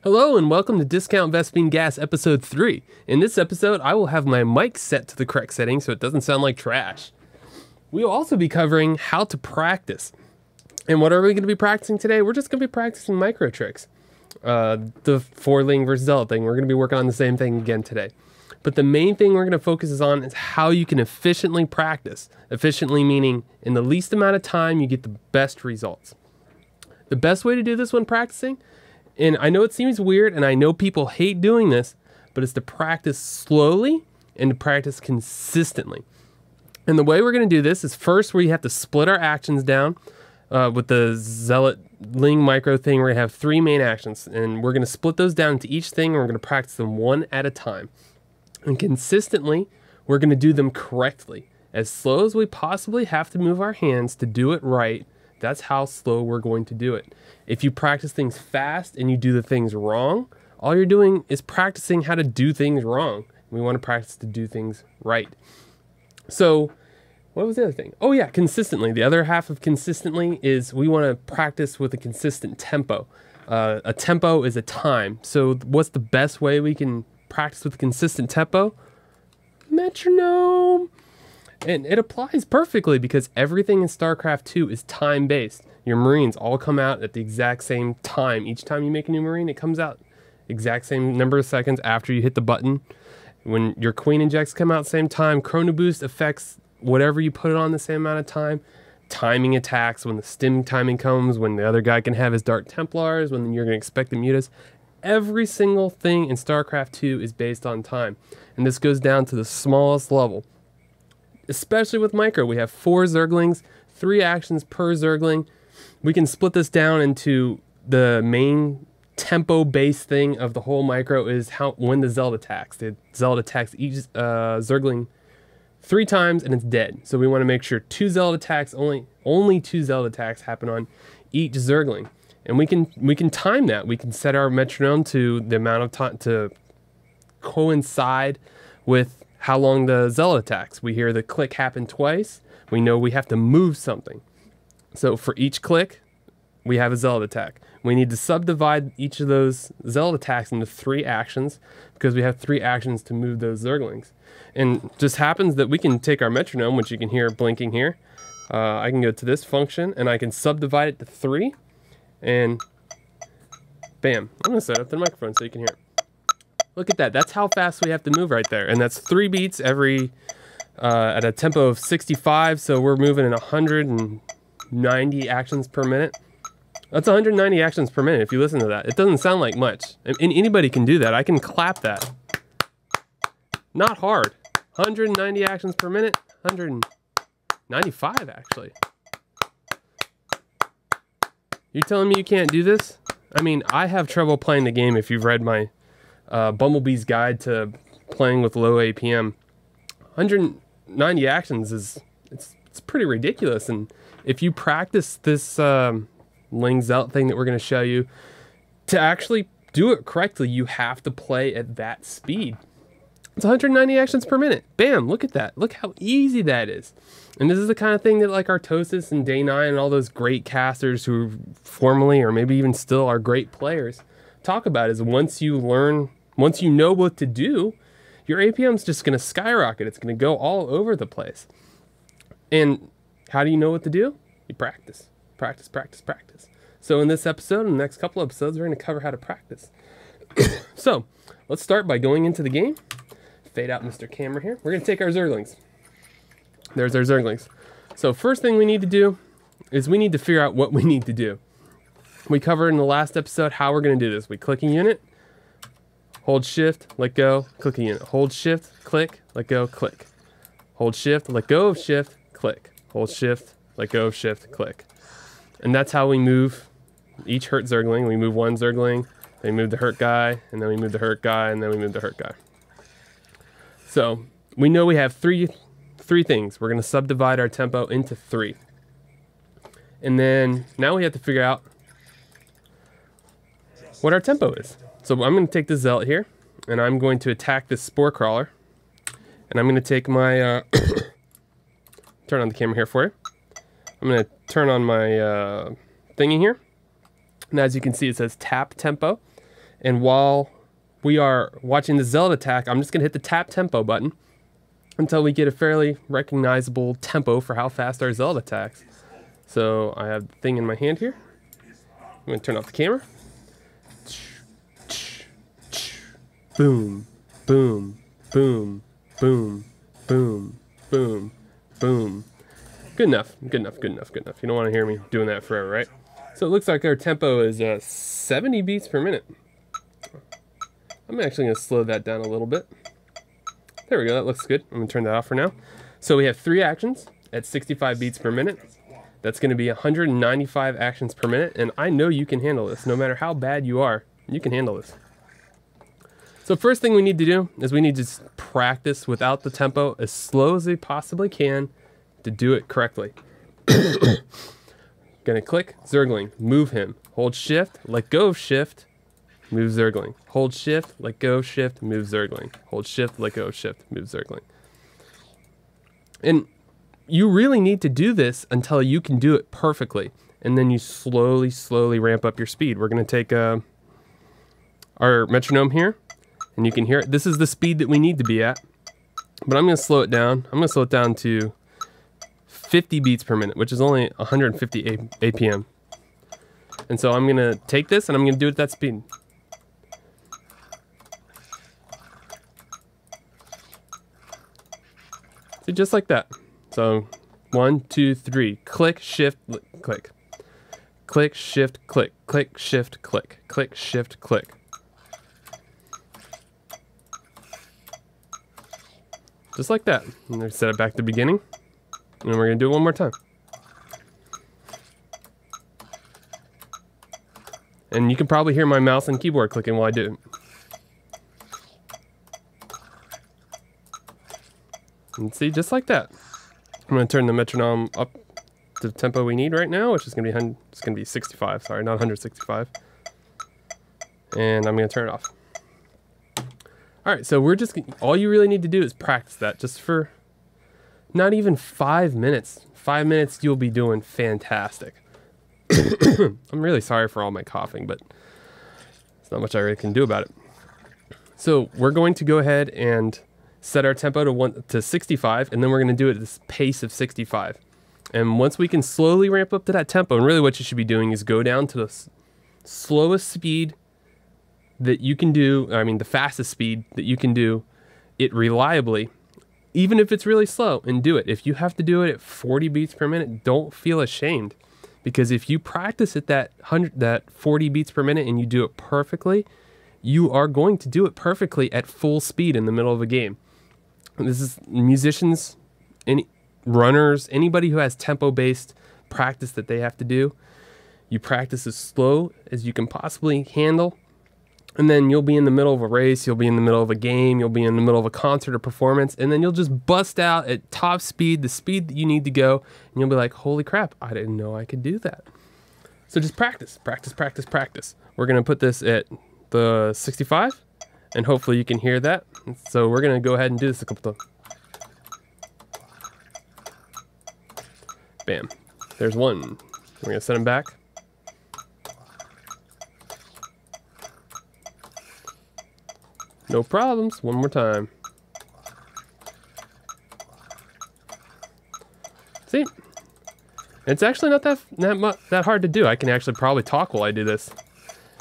Hello and welcome to Discount Vespine Gas episode 3. In this episode, I will have my mic set to the correct setting so it doesn't sound like trash. We will also be covering how to practice. And what are we going to be practicing today? We're just going to be practicing micro tricks. The four-ling versus zealot thing, we're going to be working on the same thing again today. But the main thing we're going to focus on is how you can efficiently practice. Efficiently meaning in the least amount of time you get the best results. The best way to do this when practicing, and I know it seems weird and I know people hate doing this, but it's to practice slowly and to practice consistently. And the way we're going to do this is first we have to split our actions down with the zealot ling micro thing. We're going to have 3 main actions and we're going to split those down into each thing and we're going to practice them one at a time. And consistently, we're going to do them correctly. As slow as we possibly have to move our hands to do it right, that's how slow we're going to do it. If you practice things fast and you do the things wrong, all you're doing is practicing how to do things wrong. We want to practice to do things right. So, what was the other thing? Oh yeah, consistently. The other half of consistently is we want to practice with a consistent tempo. A tempo is a time. So what's the best way we can practice with a consistent tempo? Metronome. And it applies perfectly because everything in Starcraft 2 is time-based. Your Marines all come out at the exact same time. Each time you make a new Marine, it comes out exact same number of seconds after you hit the button. When your Queen injects come out same time, Chrono Boost affects whatever you put it on the same amount of time. Timing attacks, when the stim timing comes, when the other guy can have his Dark Templars, when you're going to expect the mutas. Every single thing in StarCraft 2 is based on time. And this goes down to the smallest level. Especially with micro, we have 4 Zerglings, 3 actions per Zergling. We can split this down into the main tempo-based thing of the whole micro is when the zealot attacks. The zealot attacks each Zergling 3 times and it's dead. So we want to make sure 2 zealot attacks, only 2 zealot attacks happen on each Zergling. And we can time that. We can set our metronome to the amount of time to coincide with how long the zealot attacks. We hear the click happen twice. We know we have to move something. So for each click, we have a zealot attack. We need to subdivide each of those zealot attacks into 3 actions because we have 3 actions to move those Zerglings. And it just happens that we can take our metronome, which you can hear blinking here. I can go to this function and I can subdivide it to 3 and bam. I'm gonna set up the microphone so you can hear it. Look at that. That's how fast we have to move right there. And that's 3 beats every, at a tempo of 65. So we're moving in 190 actions per minute. That's 190 actions per minute if you listen to that. It doesn't sound like much. And anybody can do that. I can clap that. Not hard. 190 actions per minute. 195 actually. You telling me you can't do this? I mean, I have trouble playing the game if you've read my Bumblebee's Guide to Playing with Low APM. 190 actions is it's pretty ridiculous. And if you practice this ling zealot thing that we're going to show you, to actually do it correctly, you have to play at that speed. It's 190 actions per minute. Bam! Look at that. Look how easy that is. And this is the kind of thing that like Artosis and Day 9 and all those great casters who formerly or maybe even still are great players talk about is once you know what to do, your APM's just going to skyrocket. It's going to go all over the place. And how do you know what to do? You practice. Practice, practice, practice. So in this episode and the next couple episodes, we're going to cover how to practice. So let's start by going into the game. Fade out Mr. Camera here. We're going to take our Zerglings. There's our Zerglings. So first thing we need to do is we need to figure out what we need to do. We covered in the last episode how we're going to do this. We click a unit, hold shift, let go, click a unit. Hold shift, click, let go, click. Hold shift, let go of shift, click. Hold shift, let go of shift, click. And that's how we move each hurt Zergling. We move one Zergling, then we move the hurt guy, and then we move the hurt guy, and then we move the hurt guy. So we know we have three things. We're going to subdivide our tempo into 3. And then now we have to figure out what our tempo is. So I'm going to take the zealot here, and I'm going to attack this spore crawler. And I'm going to take my turn on the camera here for you. I'm going to turn on my thingy here. And as you can see, it says tap tempo. And while we are watching the zealot attack, I'm just going to hit the tap tempo button until we get a fairly recognizable tempo for how fast our zealot attacks. So I have the thing in my hand here. I'm going to turn off the camera. Boom, boom, boom, boom, boom, boom, boom. Good enough, good enough, good enough, good enough. You don't want to hear me doing that forever, right? So it looks like our tempo is 70 beats per minute. I'm actually going to slow that down a little bit. There we go, that looks good. I'm going to turn that off for now. So we have 3 actions at 65 beats per minute. That's going to be 195 actions per minute, and I know you can handle this. No matter how bad you are, you can handle this. So first thing we need to do is we need to practice without the tempo as slow as we possibly can to do it correctly. Gonna click Zergling, move him, hold shift, let go of shift, move Zergling, hold shift, let go of shift, move Zergling, hold shift, let go of shift, move Zergling. And you really need to do this until you can do it perfectly, and then you slowly ramp up your speed. We're gonna take our metronome here, and you can hear it. This is the speed that we need to be at, but I'm gonna slow it down. I'm gonna slow it down to 50 beats per minute, which is only 150 APM. And so I'm gonna take this and I'm gonna do it at that speed. See, just like that. So 1, 2, 3, click, shift, click. Click, shift, click, click, shift, click, click, shift, click. Just like that. And then set it back to the beginning. And we're going to do it one more time. And you can probably hear my mouse and keyboard clicking while I do it. And see, just like that. I'm going to turn the metronome up to the tempo we need right now, which is going to be 65. Sorry, not 165. And I'm going to turn it off. All right, so we're just, all you really need to do is practice that just for not even 5 minutes. 5 minutes, you'll be doing fantastic. I'm really sorry for all my coughing, but there's not much I really can do about it. So we're going to go ahead and set our tempo to 65, and then we're going to do it at this pace of 65. And once we can slowly ramp up to that tempo, and really what you should be doing is go down to the slowest speed that you can do, I mean the fastest speed that you can do it reliably, even if it's really slow, and do it. If you have to do it at 40 beats per minute, don't feel ashamed, because if you practice at that 40 beats per minute and you do it perfectly, you are going to do it perfectly at full speed in the middle of a game. This is musicians, any runners, anybody who has tempo-based practice that they have to do. You practice as slow as you can possibly handle, and then you'll be in the middle of a race, you'll be in the middle of a game, you'll be in the middle of a concert or performance, and then you'll just bust out at top speed, the speed that you need to go, and you'll be like, holy crap, I didn't know I could do that. So just practice, practice, practice, practice. We're going to put this at the 65, and hopefully you can hear that. So we're going to go ahead and do this a couple times. Bam. There's one. We're going to set him back. No problems. One more time. See? It's actually not that hard to do. I can actually probably talk while I do this.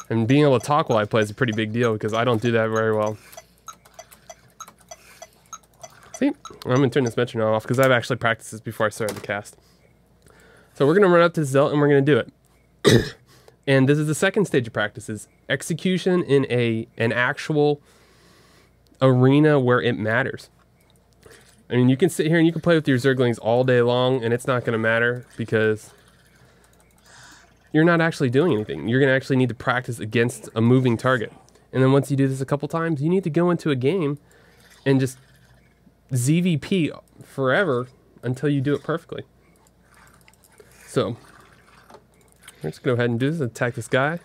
And being able to talk while I play is a pretty big deal, because I don't do that very well. See? I'm going to turn this metronome off because I've actually practiced this before I started the cast. So we're going to run up to Zealot and we're going to do it. And this is the second stage of practices. Execution in an actual arena where it matters. I mean, you can sit here and you can play with your Zerglings all day long and it's not going to matter, because you're not actually doing anything. You're going to actually need to practice against a moving target. And then once you do this a couple times, you need to go into a game and just ZVP forever until you do it perfectly. So, let's go ahead and do this. Attack this guy.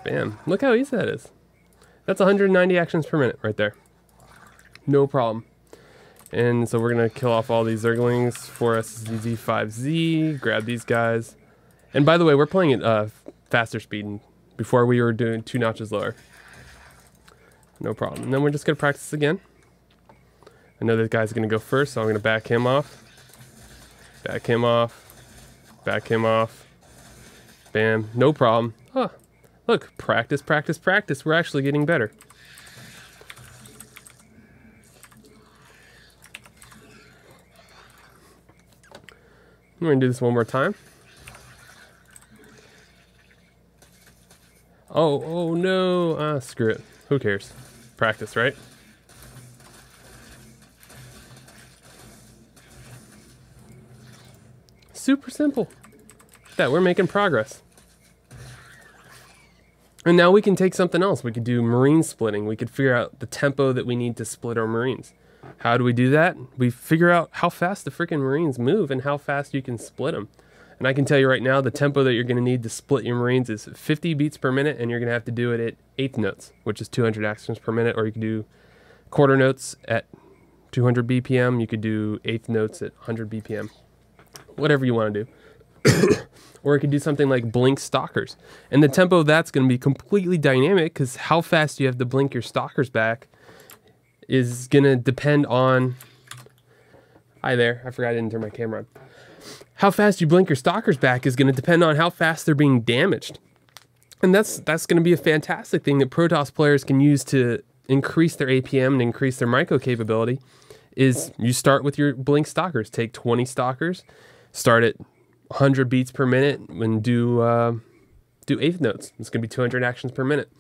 Bam. Look how easy that is. That's 190 actions per minute right there. No problem. And so we're gonna kill off all these Zerglings, 4SZ, 5Z, grab these guys. And by the way, we're playing at faster speed. Before we were doing 2 notches lower. No problem. And then we're just gonna practice again. I know this guy's gonna go first, so I'm gonna back him off. Back him off. Back him off. Bam. No problem. Huh. Look, practice, practice, practice. We're actually getting better. We're gonna do this one more time. Oh no. Ah, screw it. Who cares? Practice, right? Super simple. That we're making progress. And now we can take something else. We could do marine splitting. We could figure out the tempo that we need to split our marines. How do we do that? We figure out how fast the freaking marines move and how fast you can split them. And I can tell you right now, the tempo that you're going to need to split your marines is 50 beats per minute, and you're going to have to do it at 1/8 notes, which is 200 actions per minute, or you can do quarter notes at 200 BPM. You could do 1/8 notes at 100 BPM. Whatever you want to do. Or you could do something like blink stalkers. And the tempo of that's going to be completely dynamic, because how fast you have to blink your stalkers back is going to depend on... Hi there, I forgot I didn't turn my camera on. How fast you blink your stalkers back is going to depend on how fast they're being damaged. And that's going to be a fantastic thing that Protoss players can use to increase their APM and increase their micro capability. Is you start with your blink stalkers. Take 20 stalkers, start at 100 beats per minute, and do 1/8 notes. It's going to be 200 actions per minute.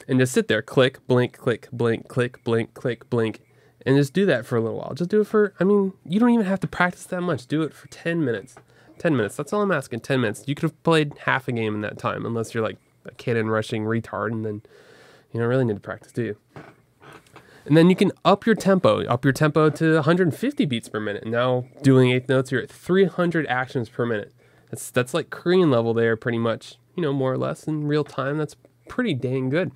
And just sit there, click, blink, click, blink, click, blink, click, blink. And just do that for a little while. Just do it for, I mean, you don't even have to practice that much. Do it for 10 minutes. 10 minutes, that's all I'm asking, 10 minutes. You could have played half a game in that time, unless you're like a cannon rushing retard, and then you don't really need to practice, do you? And then you can up your tempo to 150 beats per minute. Now, doing 1/8 notes, you're at 300 actions per minute. That's like Korean level there, pretty much, you know, more or less in real time. That's pretty dang good.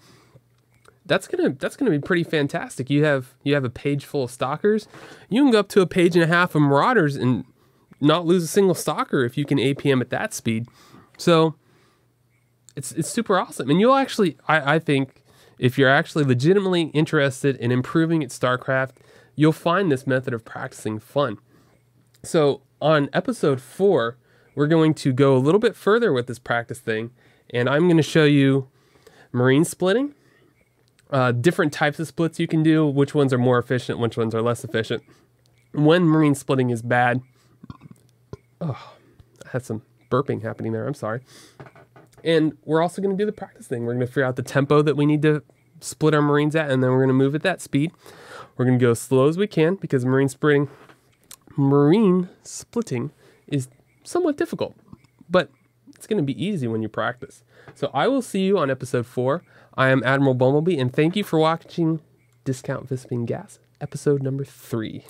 That's gonna be pretty fantastic. You have a page full of stalkers. You can go up to a page and a half of marauders and not lose a single stalker if you can APM at that speed. So it's super awesome. And you'll actually, I think, if you're actually legitimately interested in improving at StarCraft, you'll find this method of practicing fun. So on episode 4, we're going to go a little bit further with this practice thing, and I'm going to show you marine splitting. Different types of splits you can do, which ones are more efficient, which ones are less efficient. When marine splitting is bad, oh, I had some burping happening there, I'm sorry. And we're also going to do the practice thing. We're going to figure out the tempo that we need to split our marines at, and then we're going to move at that speed. We're going to go as slow as we can, because marine splitting is somewhat difficult, but it's going to be easy when you practice. So I will see you on episode 4. I am Admiral Bumblebee, and thank you for watching Discount Visping Gas, episode number 3.